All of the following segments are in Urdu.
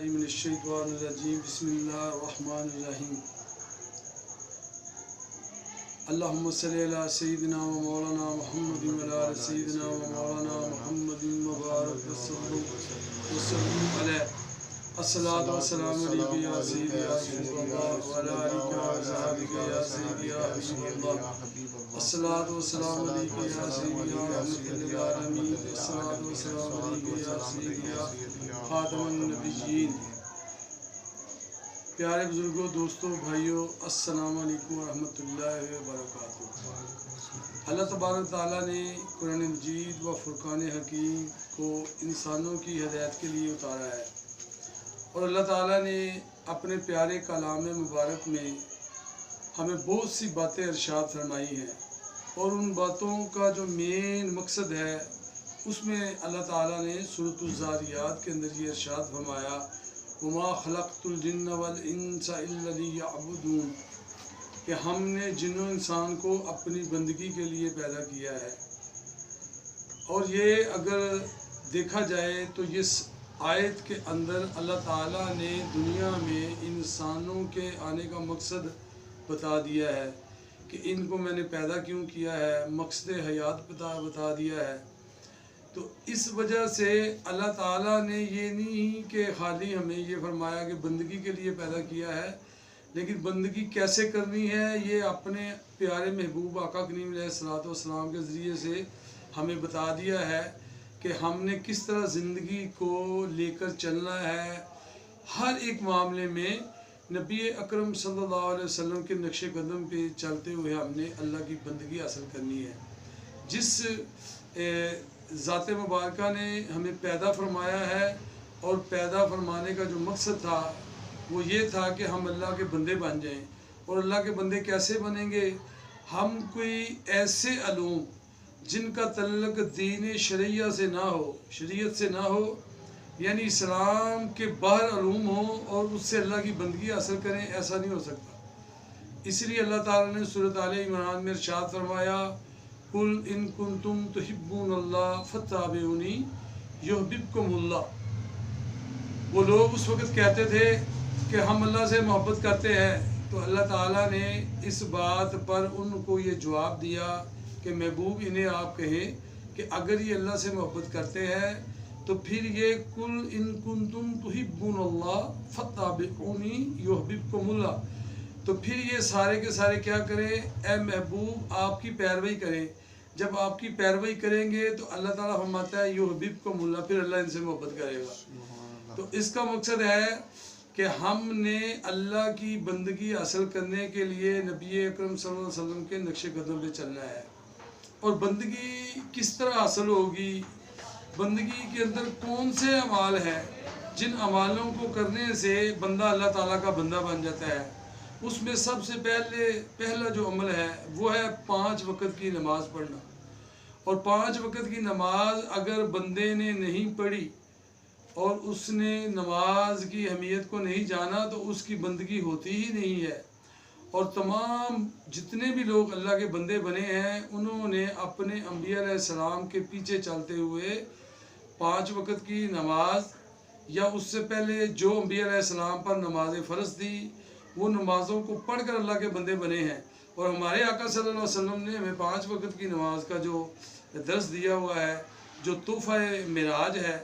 من الشیطان الرجیم بسم اللہ الرحمن الرحیم اللہم صلی علی سیدنا و مولانا محمد و علی سیدنا و مولانا محمد مبارک وسلم علیہ الصلاۃ والسلام علیکہ یا سیدی یا رسول اللہ و علی آلہ و صحبہ یا سیدی یا حبیب اللہ الصلاۃ والسلام علیکہ یا سیدی یا رحمت للعالمین الصلاۃ والسلام علیکہ یا سیدی یا خاتم النبیین۔ پیارے بزرگوں، دوستوں، بھائیوں، السلام علیکم ورحمۃ اللہ وبرکاتہ۔ اللہ تبارک تعالیٰ نے قرآن مجید و فرقان حکیم کو انسانوں کی ہدایت کے لیے اتارا ہے، اور اللہ تعالیٰ نے اپنے پیارے کلام مبارک میں ہمیں بہت سی باتیں ارشاد فرمائی ہیں، اور ان باتوں کا جو مین مقصد ہے اس میں اللہ تعالیٰ نے سورۃ الذاریات کے اندر یہ ارشاد فرمایا وما خلقت الجن والانس الا لیعبدون، کہ ہم نے جن و انسان کو اپنی بندگی کے لیے پیدا کیا ہے۔ اور یہ اگر دیکھا جائے تو اس آیت کے اندر اللہ تعالیٰ نے دنیا میں انسانوں کے آنے کا مقصد بتا دیا ہے کہ ان کو میں نے پیدا کیوں کیا ہے، مقصد حیات بتا دیا ہے۔ تو اس وجہ سے اللہ تعالیٰ نے یہ نہیں کہ خالی ہمیں یہ فرمایا کہ بندگی کے لیے پیدا کیا ہے، لیکن بندگی کیسے کرنی ہے یہ اپنے پیارے محبوب آقا کریم علیہ الصلوۃ والسلام کے ذریعے سے ہمیں بتا دیا ہے کہ ہم نے کس طرح زندگی کو لے کر چلنا ہے۔ ہر ایک معاملے میں نبی اکرم صلی اللہ علیہ وسلم کے نقش قدم پہ چلتے ہوئے ہم نے اللہ کی بندگی حاصل کرنی ہے۔ جس ذات مبارکہ نے ہمیں پیدا فرمایا ہے، اور پیدا فرمانے کا جو مقصد تھا وہ یہ تھا کہ ہم اللہ کے بندے بن جائیں۔ اور اللہ کے بندے کیسے بنیں گے؟ ہم کوئی ایسے علوم جن کا تعلق دین شریعہ سے نہ ہو، شریعت سے نہ ہو، یعنی اسلام کے باہر علوم ہوں اور اس سے اللہ کی بندگی حاصل کریں، ایسا نہیں ہو سکتا۔ اس لیے اللہ تعالیٰ نے سورۃ آل عمران میں ارشاد فرمایا قل ان کنتم تحبون اللہ فاتبعونی یحببکم اللہ۔ وہ لوگ اس وقت کہتے تھے کہ ہم اللہ سے محبت کرتے ہیں، تو اللہ تعالیٰ نے اس بات پر ان کو یہ جواب دیا کہ محبوب انہیں آپ کہیں کہ اگر یہ اللہ سے محبت کرتے ہیں تو پھر یہ قل ان کنتم تحبون اللہ فاتبعونی یحببکم اللہ، تو پھر یہ سارے کے سارے کیا کریں؟ اے محبوب آپ کی پیروی کریں۔ جب آپ کی پیروی کریں گے تو اللہ تعالیٰ فرماتا ہے یحببکم اللہ، پھر اللہ ان سے محبت کرے گا۔ تو اس کا مقصد ہے کہ ہم نے اللہ کی بندگی حاصل کرنے کے لیے نبی اکرم صلی اللہ علیہ وسلم کے نقش قدم پہ چلنا ہے۔ اور بندگی کس طرح حاصل ہوگی؟ بندگی کے اندر کون سے اعمال ہیں جن اعمالوں کو کرنے سے بندہ اللہ تعالیٰ کا بندہ بن جاتا ہے؟ اس میں سب سے پہلا جو عمل ہے وہ ہے 5 وقت کی نماز پڑھنا۔ اور 5 وقت کی نماز اگر بندے نے نہیں پڑھی اور اس نے نماز کی اہمیت کو نہیں جانا تو اس کی بندگی ہوتی ہی نہیں ہے۔ اور تمام جتنے بھی لوگ اللہ کے بندے بنے ہیں انہوں نے اپنے انبیاء علیہ السلام کے پیچھے چلتے ہوئے 5 وقت کی نماز، یا اس سے پہلے جو انبیاء علیہ السلام پر نماز فرض تھی وہ نمازوں کو پڑھ کر اللہ کے بندے بنے ہیں۔ اور ہمارے آقا صلی اللہ علیہ وسلم نے ہمیں 5 وقت کی نماز کا جو درس دیا ہوا ہے، جو تحفہ معراج ہے،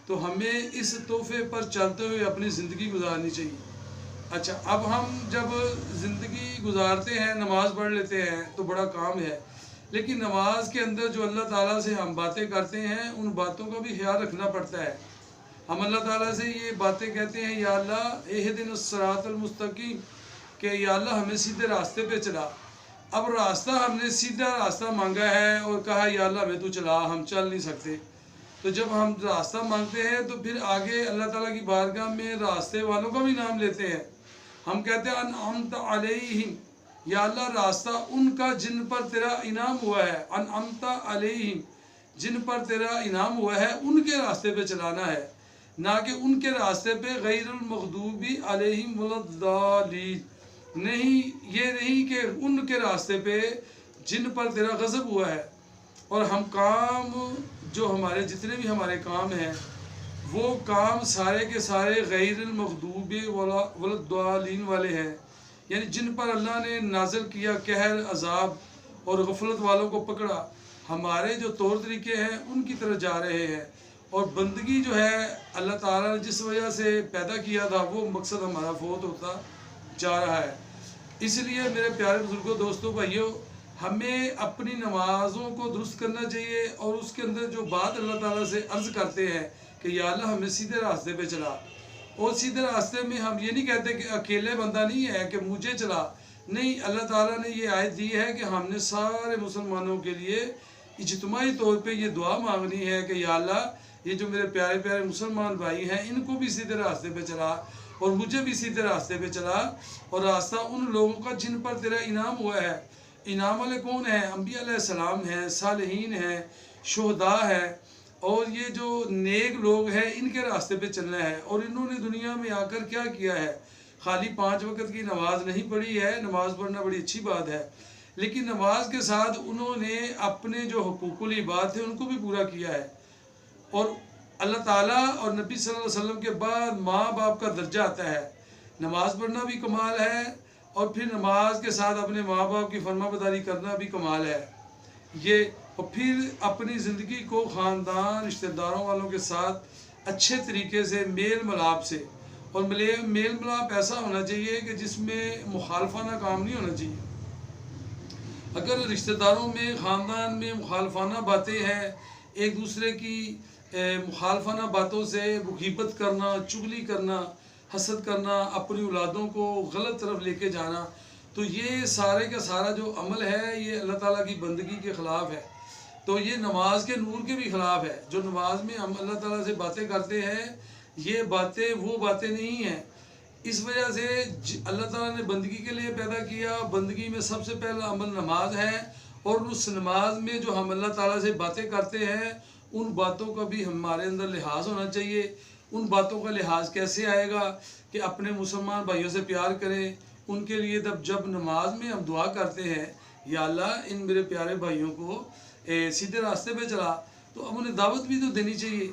تو ہمیں اس تحفے پر چلتے ہوئے اپنی زندگی گزارنی چاہیے۔ اچھا، اب ہم جب زندگی گزارتے ہیں، نماز پڑھ لیتے ہیں تو بڑا کام ہے، لیکن نماز کے اندر جو اللہ تعالیٰ سے ہم باتیں کرتے ہیں ان باتوں کا بھی خیال رکھنا پڑتا ہے۔ ہم اللہ تعالیٰ سے یہ باتیں کہتے ہیں یا اللہ اہدنا الصراط المستقیم، کہ یا اللہ ہمیں سیدھے راستے پہ چلا۔ اب راستہ ہم نے سیدھا راستہ مانگا ہے اور کہا یا اللہ ہمیں تو چلا، ہم چل نہیں سکتے۔ تو جب ہم راستہ مانگتے ہیں تو پھر آگے اللہ تعالیٰ کی بارگاہ میں راستے والوں کا بھی نام لیتے ہیں۔ ہم کہتے ہیں انعمت علیہم، یا اللہ راستہ ان کا جن پر تیرا انعام ہوا ہے، انعمت علیہم، جن پر تیرا انعام ہوا ہے ان کے راستے پہ چلانا ہے، نہ کہ ان کے راستے پہ غیر المغضوب علیہم ولا الضالین، نہیں، یہ نہیں کہ ان کے راستے پہ جن پر تیرا غضب ہوا ہے۔ اور ہم کام جو ہمارے جتنے بھی ہمارے کام ہیں وہ کام سارے کے سارے غیر المغضوب والضالین والے ہیں، یعنی جن پر اللہ نے نازل کیا قہر، عذاب اور غفلت والوں کو پکڑا۔ ہمارے جو طور طریقے ہیں ان کی طرف جا رہے ہیں، اور بندگی جو ہے اللہ تعالیٰ نے جس وجہ سے پیدا کیا تھا وہ مقصد ہمارا فوت ہوتا جا رہا ہے۔ اس لیے میرے پیارے بزرگوں، دوستوں، بھائیوں، ہمیں اپنی نمازوں کو درست کرنا چاہیے، اور اس کے اندر جو بات اللہ تعالیٰ سے عرض کرتے ہیں کہ یا اللہ ہمیں سیدھے راستے پہ چلا، اور سیدھے راستے میں ہم یہ نہیں کہتے کہ اکیلے بندہ نہیں ہے کہ مجھے چلا، نہیں، اللہ تعالیٰ نے یہ آیت دی ہے کہ ہم نے سارے مسلمانوں کے لیے اجتماعی طور پہ یہ دعا مانگنی ہے کہ یا اللہ یہ جو میرے پیارے پیارے مسلمان بھائی ہیں ان کو بھی سیدھے راستے پہ چلا، اور مجھے بھی سیدھے راستے پہ چلا، اور راستہ ان لوگوں کا جن پر تیرا انعام ہوا ہے۔ انعام والے کون ہیں؟ انبیاء علیہ السلام ہیں، صالحین ہیں، شہداء ہیں، اور یہ جو نیک لوگ ہیں ان کے راستے پہ چلنا ہے۔ اور انہوں نے دنیا میں آ کر کیا کیا ہے؟ خالی 5 وقت کی نماز نہیں پڑھی ہے، نماز پڑھنا بڑی اچھی بات ہے، لیکن نماز کے ساتھ انہوں نے اپنے جو حقوق العباد تھے ان کو بھی پورا کیا ہے۔ اور اللہ تعالیٰ اور نبی صلی اللہ علیہ وسلم کے بعد ماں باپ کا درجہ آتا ہے۔ نماز پڑھنا بھی کمال ہے، اور پھر نماز کے ساتھ اپنے ماں باپ کی فرما برداری کرنا بھی کمال ہے۔ یہ اور پھر اپنی زندگی کو خاندان، رشتہ داروں والوں کے ساتھ اچھے طریقے سے میل ملاپ سے، اور میل ملاپ ایسا ہونا چاہیے کہ جس میں مخالفانہ کام نہیں ہونا چاہیے۔ اگر رشتہ داروں میں، خاندان میں مخالفانہ باتیں ہیں، ایک دوسرے کی مخالفانہ باتوں سے غیبت کرنا، چغلی کرنا، حسد کرنا، اپنی اولادوں کو غلط طرف لے کے جانا، تو یہ سارے کا سارا جو عمل ہے یہ اللہ تعالیٰ کی بندگی کے خلاف ہے۔ تو یہ نماز کے نور کے بھی خلاف ہے۔ جو نماز میں ہم اللہ تعالیٰ سے باتیں کرتے ہیں یہ باتیں وہ باتیں نہیں ہیں۔ اس وجہ سے اللہ تعالیٰ نے بندگی کے لیے پیدا کیا، بندگی میں سب سے پہلا عمل نماز ہے، اور اس نماز میں جو ہم اللہ تعالیٰ سے باتیں کرتے ہیں ان باتوں کا بھی ہمارے اندر لحاظ ہونا چاہیے۔ ان باتوں کا لحاظ کیسے آئے گا کہ اپنے مسلمان بھائیوں سے پیار کریں، ان کے لیے جب نماز میں ہم دعا کرتے ہیں یا اللہ ان میرے پیارے بھائیوں کو سیدھے راستے پہ چلا، تو ہم انہیں دعوت بھی تو دینی چاہیے،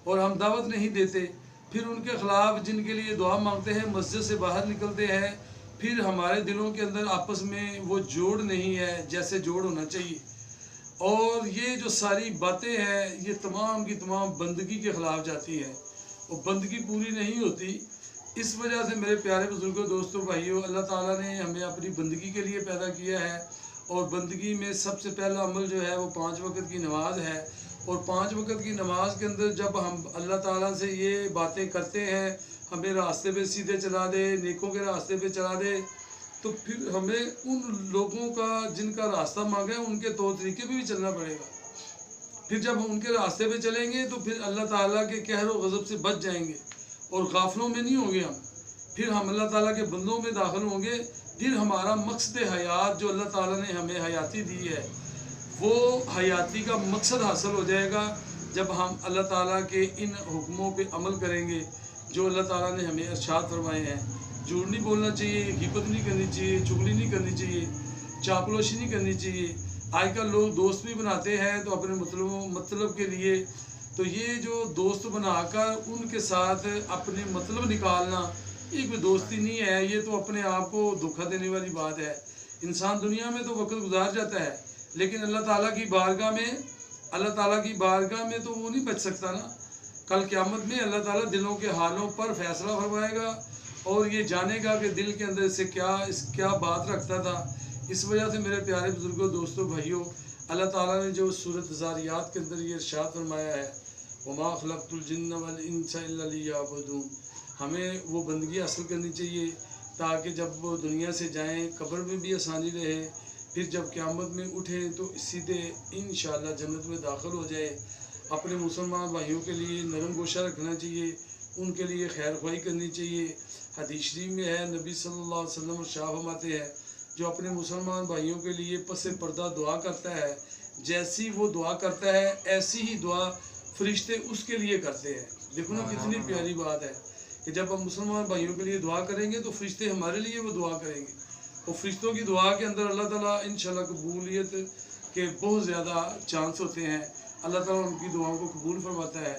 اور ہم دعوت نہیں دیتے، پھر ان کے خلاف جن کے لیے دعا مانگتے ہیں مسجد سے باہر نکلتے ہیں، پھر ہمارے دلوں کے اندر آپس میں وہ جوڑ نہیں ہے جیسے جوڑ ہونا چاہیے۔ اور یہ جو ساری باتیں ہیں یہ تمام کی تمام بندگی کے خلاف جاتی ہیں، اور بندگی پوری نہیں ہوتی۔ اس وجہ سے میرے پیارے بزرگوں، دوستوں، بھائیوں، اللہ تعالیٰ نے ہمیں اپنی بندگی کے لیے پیدا کیا ہے، اور بندگی میں سب سے پہلا عمل جو ہے وہ 5 وقت کی نماز ہے۔ اور 5 وقت کی نماز کے اندر جب ہم اللہ تعالیٰ سے یہ باتیں کرتے ہیں ہمیں راستے پہ سیدھے چلا دے، نیکوں کے راستے پہ چلا دے، تو پھر ہمیں ان لوگوں کا جن کا راستہ مانگا ہے ان کے طور طریقے پہ بھی چلنا پڑے گا۔ پھر جب ہم ان کے راستے پہ چلیں گے تو پھر اللہ تعالیٰ کے قہر و غضب سے بچ جائیں گے، اور غافلوں میں نہیں ہوں گے ہم، پھر ہم اللہ تعالیٰ کے بندوں میں داخل ہوں گے۔ پھر ہمارا مقصد حیات جو اللہ تعالیٰ نے ہمیں حیاتی دی ہے وہ حیاتی کا مقصد حاصل ہو جائے گا جب ہم اللہ تعالیٰ کے ان حکموں پہ عمل کریں گے جو اللہ تعالیٰ نے ہمیں ارشاد فرمائے ہیں۔ جھوٹ نہیں بولنا چاہیے، غیبت نہیں کرنی چاہیے، چغلی نہیں کرنی چاہیے، چاپلوسی نہیں کرنی چاہیے۔ آج کل لوگ دوست بھی بناتے ہیں تو اپنے مطلب کے لیے، تو یہ جو دوست بنا کر ان کے ساتھ اپنے مطلب نکالنا یہ کوئی دوستی نہیں ہے، یہ تو اپنے آپ کو دھوکہ دینے والی بات ہے۔ انسان دنیا میں تو وقت گزار جاتا ہے، لیکن اللہ تعالیٰ کی بارگاہ میں تو وہ نہیں بچ سکتا نا۔ کل قیامت میں اللہ تعالیٰ دلوں کے حالوں پر فیصلہ فرمائے گا، اور یہ جانے گا کہ دل کے اندر سے کیا بات رکھتا تھا۔ اس وجہ سے میرے پیارے بزرگوں، دوستوں، بھائیوں، اللہ تعالیٰ نے جو سورۃ ذاریات کے اندر یہ ارشاد فرمایا ہے وَمَا خَلَقْتُ الْجِنَّ وَالْإِنسَ إِلَّا لِيَعْبُدُونِ، ہمیں وہ بندگی حاصل کرنی چاہیے تاکہ جب وہ دنیا سے جائیں قبر میں بھی آسانی رہے، پھر جب قیامت میں اٹھیں تو سیدھے انشاءاللہ جنت میں داخل ہو جائے۔ اپنے مسلمان بھائیوں کے لیے نرم گوشہ رکھنا چاہیے، ان کے لیے خیر خواہی کرنی چاہیے۔ حدیث شریف میں ہے، نبی صلی اللہ علیہ وسلم ارشاد فرماتے ہیں جو اپنے مسلمان بھائیوں کے لیے پس پردہ دعا کرتا ہے، جیسی وہ دعا کرتا ہے ایسی ہی دعا فرشتے اس کے لیے کرتے ہیں۔ دیکھو نا کتنی پیاری بات ہے کہ جب ہم مسلمان بھائیوں کے لیے دعا کریں گے تو فرشتے ہمارے لیے وہ دعا کریں گے، اور فرشتوں کی دعا کے اندر اللہ تعالیٰ انشاءاللہ قبولیت کے بہت زیادہ چانس ہوتے ہیں۔ اللہ تعالیٰ ان کی دعاؤں کو قبول فرماتا ہے۔